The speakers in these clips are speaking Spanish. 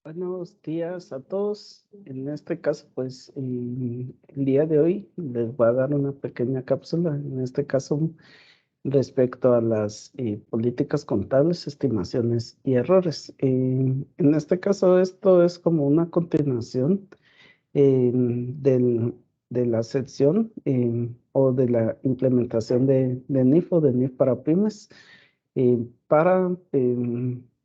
Buenos días a todos. En este caso, pues el día de hoy les voy a dar una pequeña cápsula, en este caso respecto a las políticas contables, estimaciones y errores. En este caso, esto es como una continuación eh, del- de la sección o de la implementación de NIF o de NIF para pymes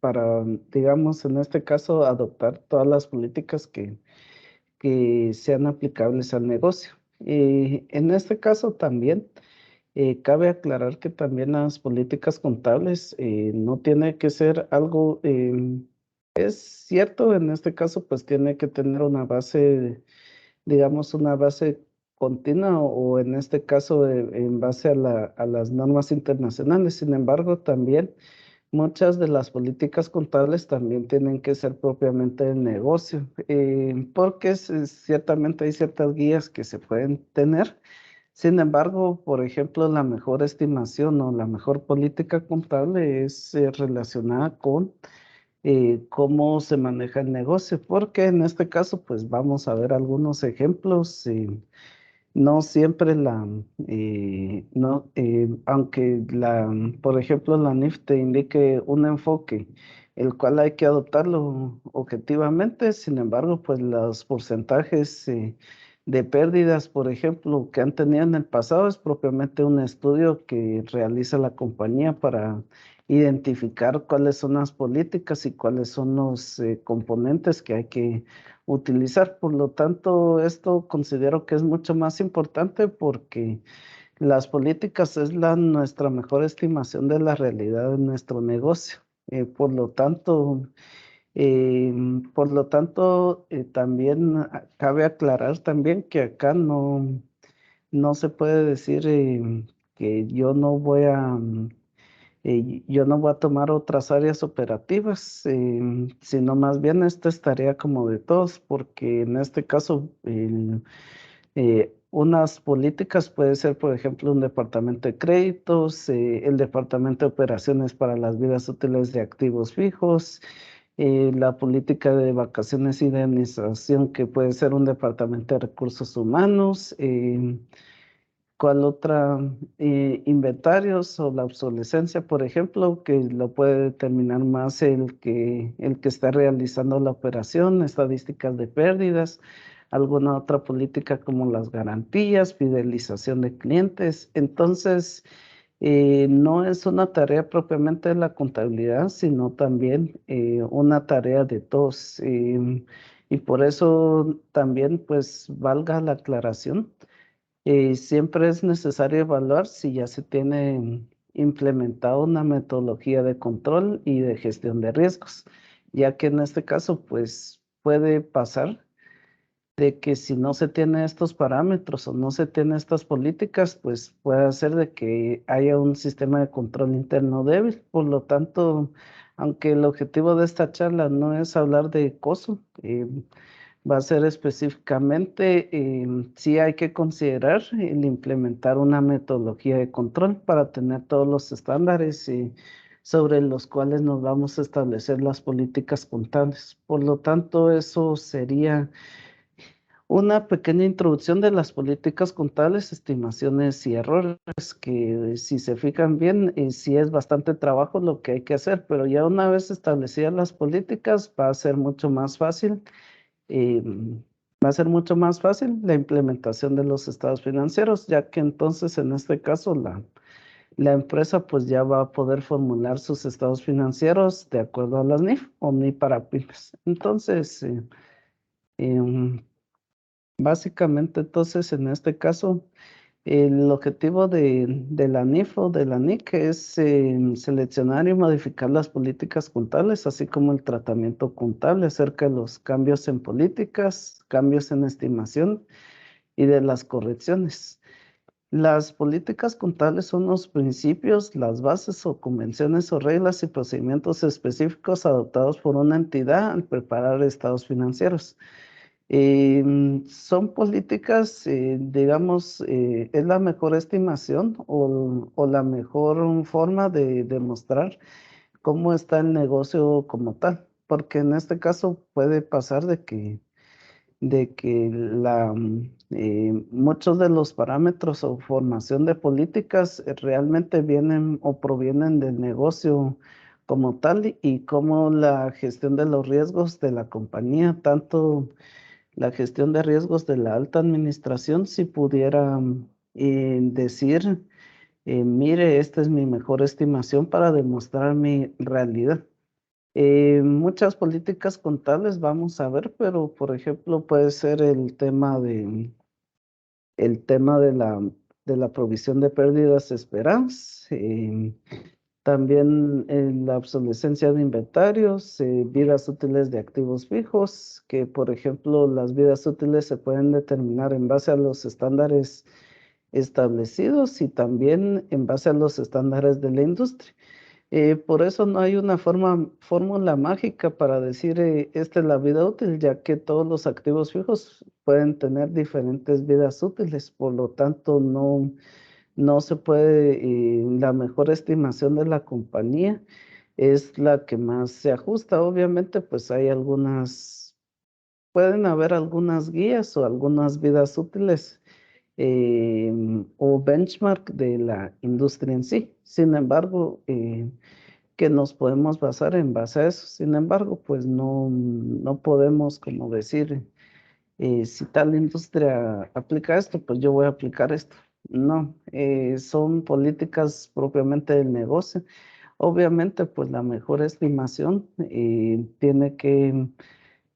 para, digamos, en este caso, adoptar todas las políticas que sean aplicables al negocio. En este caso también cabe aclarar que también las políticas contables no tiene que ser algo, es cierto, en este caso, pues tiene que tener una base, digamos, una base continua o en este caso en base a las normas internacionales. Sin embargo, también muchas de las políticas contables también tienen que ser propiamente de negocio, porque ciertamente hay ciertas guías que se pueden tener. Sin embargo, por ejemplo, la mejor estimación o la mejor política contable es relacionada con cómo se maneja el negocio, porque en este caso, pues vamos a ver algunos ejemplos. No siempre no, aunque por ejemplo, la NIF te indique un enfoque, el cual hay que adoptarlo objetivamente. Sin embargo, pues los porcentajes de pérdidas, por ejemplo, que han tenido en el pasado es propiamente un estudio que realiza la compañía para identificar cuáles son las políticas y cuáles son los componentes que hay que utilizar. Por lo tanto, esto considero que es mucho más importante porque las políticas es nuestra mejor estimación de la realidad de nuestro negocio. Por lo tanto, eh, también cabe aclarar también que acá no se puede decir que yo no voy a tomar otras áreas operativas, sino más bien esta es tarea como de todos, porque en este caso unas políticas puede ser, por ejemplo, un departamento de créditos, el departamento de operaciones para las vidas útiles de activos fijos, la política de vacaciones y indemnización que puede ser un departamento de recursos humanos. ¿Cuál otra? Inventarios o la obsolescencia, por ejemplo, que lo puede determinar más el que está realizando la operación, estadísticas de pérdidas, alguna otra política como las garantías, fidelización de clientes. Entonces, no es una tarea propiamente de la contabilidad, sino también una tarea de todos. Y por eso también, pues, valga la aclaración siempre es necesario evaluar si ya se tiene implementado una metodología de control y de gestión de riesgos, ya que en este caso, pues puede pasar de que si no se tiene estos parámetros o no se tiene estas políticas, pues puede hacer de que haya un sistema de control interno débil. Por lo tanto, aunque el objetivo de esta charla no es hablar de costo, va a ser específicamente, sí hay que considerar el implementar una metodología de control para tener todos los estándares sobre los cuales nos vamos a establecer las políticas contables. Por lo tanto, eso sería una pequeña introducción de las políticas contables, estimaciones y errores, que si se fijan bien, sí es bastante trabajo lo que hay que hacer, pero ya una vez establecidas las políticas va a ser mucho más fácil eh, va a ser mucho más fácil la implementación de los estados financieros, ya que entonces en este caso la empresa pues ya va a poder formular sus estados financieros de acuerdo a las NIF o NIF para pymes. Entonces, em, básicamente entonces en este caso el objetivo de la NIF o de la NIC es seleccionar y modificar las políticas contables, así como el tratamiento contable acerca de los cambios en políticas, cambios en estimación y de las correcciones. Las políticas contables son los principios, las bases o convenciones o reglas y procedimientos específicos adoptados por una entidad al preparar estados financieros. Son políticas, digamos, es la mejor estimación o la mejor forma de demostrar cómo está el negocio como tal. porque en este caso puede pasar de que muchos de los parámetros o formación de políticas realmente vienen o provienen del negocio como tal y como la gestión de los riesgos de la compañía, tanto la gestión de riesgos de la alta administración, si pudiera decir, mire, esta es mi mejor estimación para demostrar mi realidad. Muchas políticas contables vamos a ver, pero por ejemplo puede ser el tema de la provisión de pérdidas esperadas, también la obsolescencia de inventarios, vidas útiles de activos fijos, que por ejemplo las vidas útiles se pueden determinar en base a los estándares establecidos y también en base a los estándares de la industria. Por eso no hay una fórmula mágica para decir esta es la vida útil, ya que todos los activos fijos pueden tener diferentes vidas útiles, por lo tanto no se puede, la mejor estimación de la compañía es la que más se ajusta. Obviamente, pues hay pueden haber algunas guías o algunas vidas útiles o benchmark de la industria en sí. Sin embargo, que nos podemos basar en base a eso. Sin embargo, pues no podemos como decir, si tal industria aplica esto, pues yo voy a aplicar esto. No, son políticas propiamente del negocio. Obviamente, pues la mejor estimación tiene que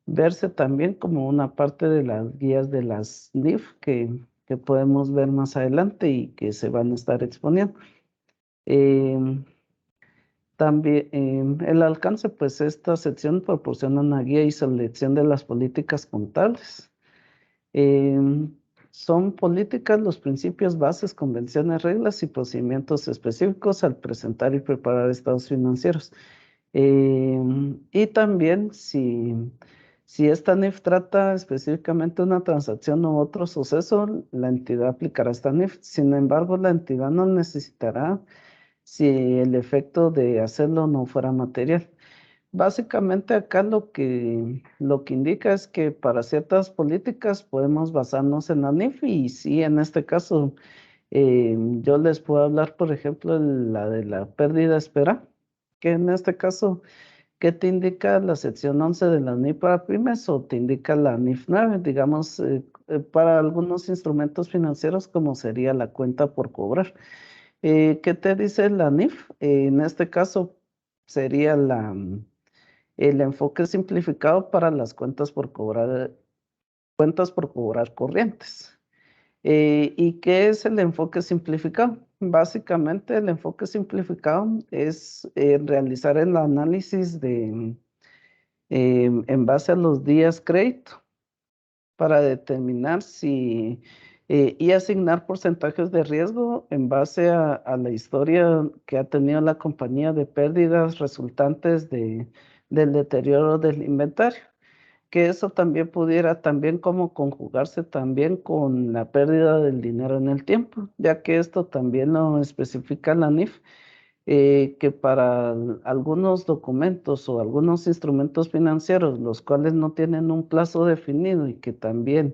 verse también como una parte de las guías de las NIF que podemos ver más adelante y que se van a estar exponiendo. Em, También el alcance, pues esta sección proporciona una guía y selección de las políticas contables. Em, Son políticas, los principios, bases, convenciones, reglas y procedimientos específicos al presentar y preparar estados financieros. Y también si esta NIF trata específicamente una transacción u otro suceso, la entidad aplicará esta NIF. Sin embargo, la entidad no necesitará si el efecto de hacerlo no fuera material. Básicamente acá lo que indica es que para ciertas políticas podemos basarnos en la NIF y sí, en este caso yo les puedo hablar, por ejemplo, la de la pérdida espera, que en este caso, ¿qué te indica la sección 11 de la NIF para pymes o te indica la NIF 9? Digamos, para algunos instrumentos financieros como sería la cuenta por cobrar. ¿Qué te dice la NIF? En este caso sería el enfoque simplificado para las cuentas por cobrar corrientes. ¿Y qué es el enfoque simplificado? Básicamente el enfoque simplificado es realizar el análisis en base a los días crédito para determinar si y asignar porcentajes de riesgo en base a la historia que ha tenido la compañía de pérdidas resultantes del deterioro del inventario. Que eso también pudiera también como conjugarse también con la pérdida del dinero en el tiempo, ya que esto también lo especifica la NIF, que para algunos documentos o algunos instrumentos financieros, los cuales no tienen un plazo definido y que también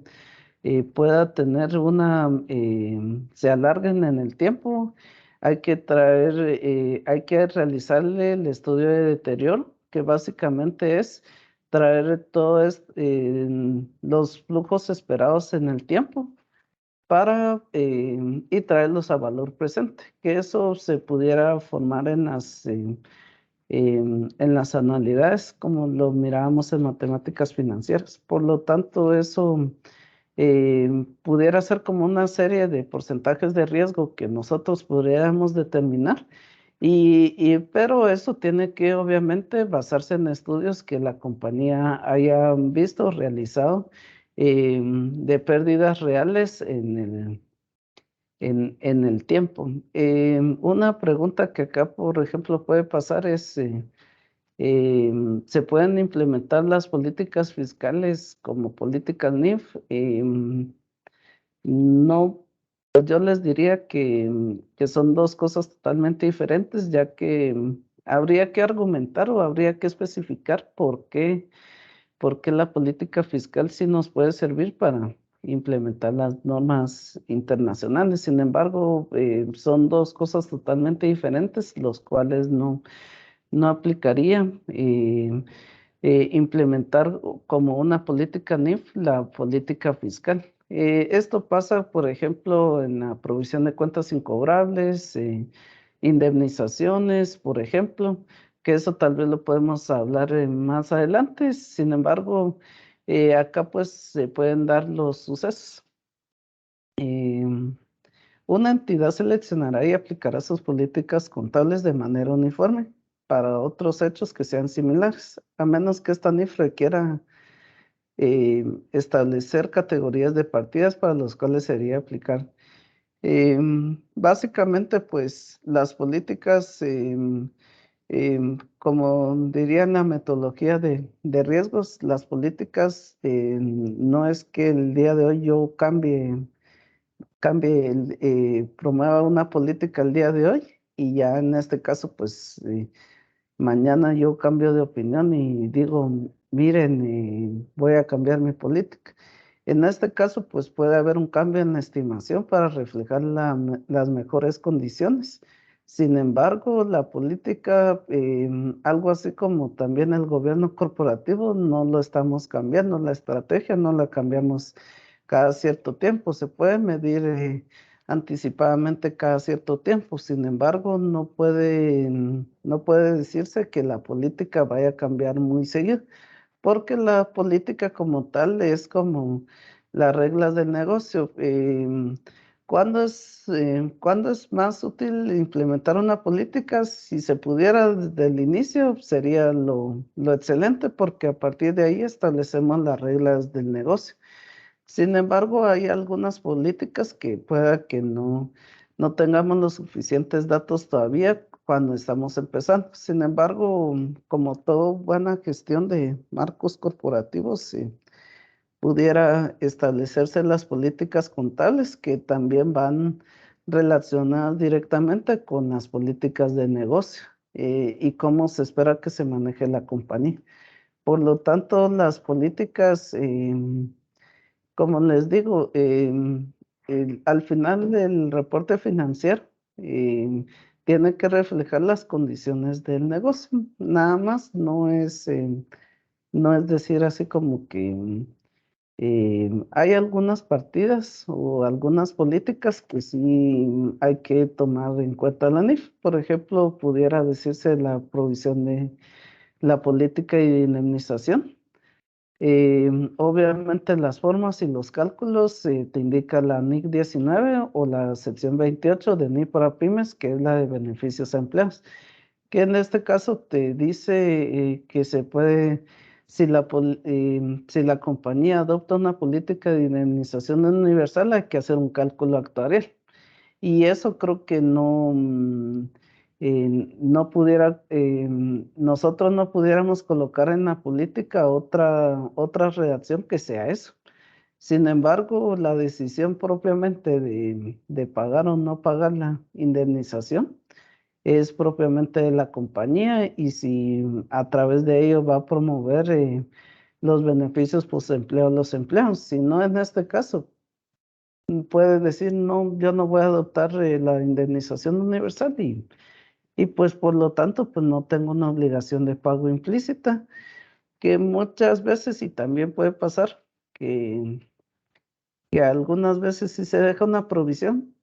pueda tener se alarguen en el tiempo, hay que realizarle el estudio de deterioro, que básicamente es traer todos los flujos esperados en el tiempo y traerlos a valor presente, que eso se pudiera formar en las anualidades, como lo mirábamos en matemáticas financieras. Por lo tanto, eso pudiera ser como una serie de porcentajes de riesgo que nosotros pudiéramos determinar, pero eso tiene que obviamente basarse en estudios que la compañía haya visto, realizado, de pérdidas reales en el tiempo. Una pregunta que acá, por ejemplo, puede pasar es, ¿se pueden implementar las políticas fiscales como políticas NIF? No, pues yo les diría que son dos cosas totalmente diferentes, ya que habría que argumentar o habría que especificar por qué la política fiscal sí nos puede servir para implementar las normas internacionales. Sin embargo, son dos cosas totalmente diferentes, los cuales no aplicaría. Implementar como una política NIF la política fiscal. Esto pasa, por ejemplo, en la provisión de cuentas incobrables, indemnizaciones, por ejemplo, que eso tal vez lo podemos hablar más adelante. Sin embargo, acá pues se pueden dar los sucesos. Em, una entidad seleccionará y aplicará sus políticas contables de manera uniforme para otros hechos que sean similares, a menos que esta NIF requiera establecer categorías de partidas para los cuales sería aplicar. Básicamente, pues las políticas, como diría en la metodología de riesgos, las políticas no es que el día de hoy yo promueva una política el día de hoy y ya en este caso, pues mañana yo cambio de opinión y digo, miren, voy a cambiar mi política. En este caso, pues puede haber un cambio en la estimación para reflejar las mejores condiciones. Sin embargo, la política, algo así como también el gobierno corporativo, no lo estamos cambiando, la estrategia no la cambiamos cada cierto tiempo. Se puede medir anticipadamente cada cierto tiempo. Sin embargo, no puede decirse que la política vaya a cambiar muy seguido, porque la política como tal es como las reglas del negocio. ¿Cuándo es más útil implementar una política? Si se pudiera desde el inicio, sería lo excelente, porque a partir de ahí establecemos las reglas del negocio. Sin embargo, hay algunas políticas que pueda que no tengamos los suficientes datos todavía cuando estamos empezando. Sin embargo, como toda buena gestión de marcos corporativos, pudiera establecerse las políticas contables que también van relacionadas directamente con las políticas de negocio, y cómo se espera que se maneje la compañía. Por lo tanto, las políticas, como les digo, al final del reporte financiero, tiene que reflejar las condiciones del negocio. Nada más, no es decir así como que hay algunas partidas o algunas políticas que sí hay que tomar en cuenta la NIF. Por ejemplo, pudiera decirse la provisión de la política de indemnización. Obviamente las formas y los cálculos te indica la NIC 19 o la sección 28 de NIC para pymes, que es la de beneficios a empleados, que en este caso te dice que se puede, si la compañía adopta una política de indemnización universal, hay que hacer un cálculo actuarial. Y eso creo que no pudiera, nosotros no pudiéramos colocar en la política otra redacción que sea eso. Sin embargo, la decisión propiamente de pagar o no pagar la indemnización es propiamente de la compañía, y si a través de ello va a promover los beneficios post-empleo a los empleados. Si no, en este caso, puede decir, no, yo no voy a adoptar la indemnización universal, y pues por lo tanto, pues no tengo una obligación de pago implícita, que muchas veces y también puede pasar que, que algunas veces sí se deja una provisión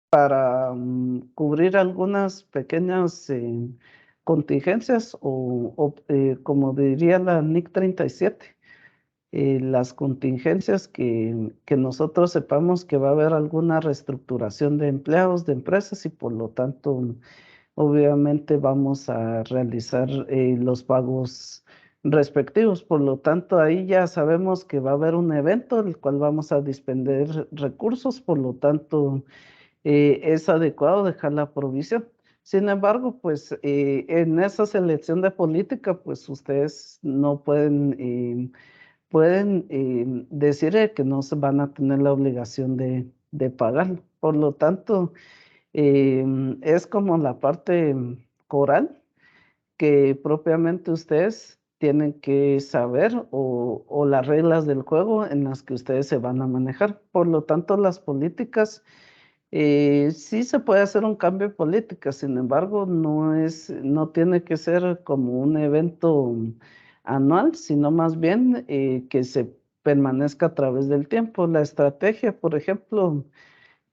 para cubrir algunas pequeñas contingencias como diría la NIC 37, las contingencias que nosotros sepamos que va a haber alguna reestructuración de empleados, de empresas, y por lo tanto, obviamente vamos a realizar los pagos respectivos. Por lo tanto, ahí ya sabemos que va a haber un evento el cual vamos a dispender recursos, por lo tanto, es adecuado dejar la provisión. Sin embargo, pues en esa selección de política, pues ustedes no pueden decir que no se van a tener la obligación de pagarlo. Por lo tanto, es como la parte coral, que propiamente ustedes tienen que saber o las reglas del juego en las que ustedes se van a manejar. Por lo tanto, las políticas, sí se puede hacer un cambio de política, sin embargo, no tiene que ser como un evento anual, sino más bien que se permanezca a través del tiempo. La estrategia, por ejemplo,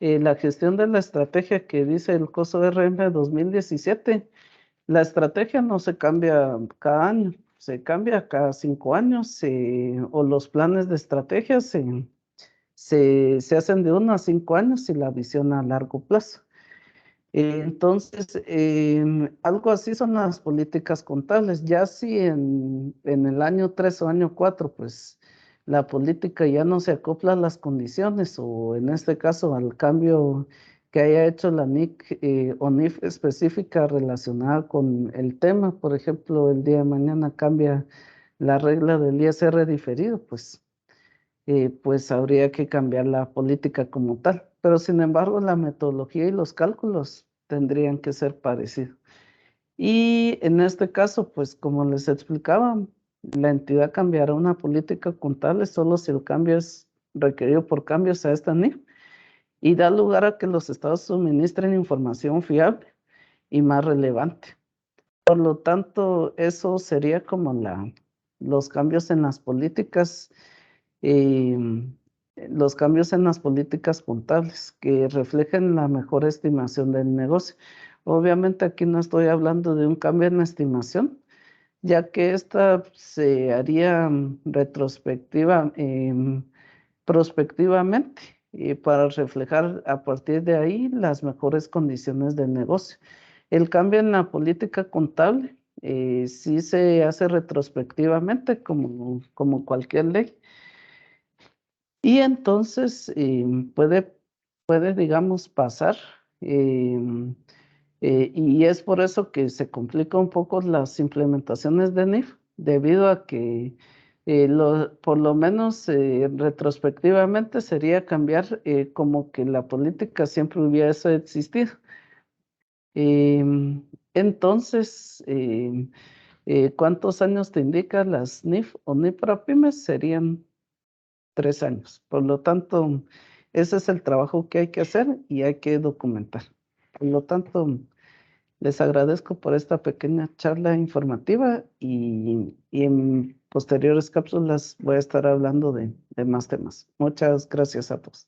la gestión de la estrategia que dice el COSO RM 2017, la estrategia no se cambia cada año, se cambia cada 5 años, o los planes de estrategia se hacen de 1 a 5 años y la visión a largo plazo. Entonces, algo así son las políticas contables. Ya si en el año 3 o año 4, pues la política ya no se acopla a las condiciones o en este caso al cambio que haya hecho la NIC o NIF específica relacionada con el tema. Por ejemplo, el día de mañana cambia la regla del ISR diferido, pues habría que cambiar la política como tal. Pero sin embargo, la metodología y los cálculos tendrían que ser parecidos. Y en este caso, pues como les explicaba, la entidad cambiará una política contable solo si el cambio es requerido por cambios a esta NIF y da lugar a que los estados suministren información fiable y más relevante. Por lo tanto, eso sería como los cambios en las políticas, los cambios en las políticas contables que reflejen la mejor estimación del negocio. Obviamente aquí no estoy hablando de un cambio en la estimación, ya que esta se haría prospectivamente para reflejar a partir de ahí las mejores condiciones del negocio. El cambio en la política contable sí se hace retrospectivamente como cualquier ley y entonces puede, digamos, pasar. em, y es por eso que se complica un poco las implementaciones de NIF, debido a que por lo menos retrospectivamente sería cambiar como que la política siempre hubiese existido. Entonces, ¿cuántos años te indica las NIF o NIF para pymes? Serían 3 años. Por lo tanto, ese es el trabajo que hay que hacer y hay que documentar. Por lo tanto, les agradezco por esta pequeña charla informativa y en posteriores cápsulas voy a estar hablando de más temas. Muchas gracias a todos.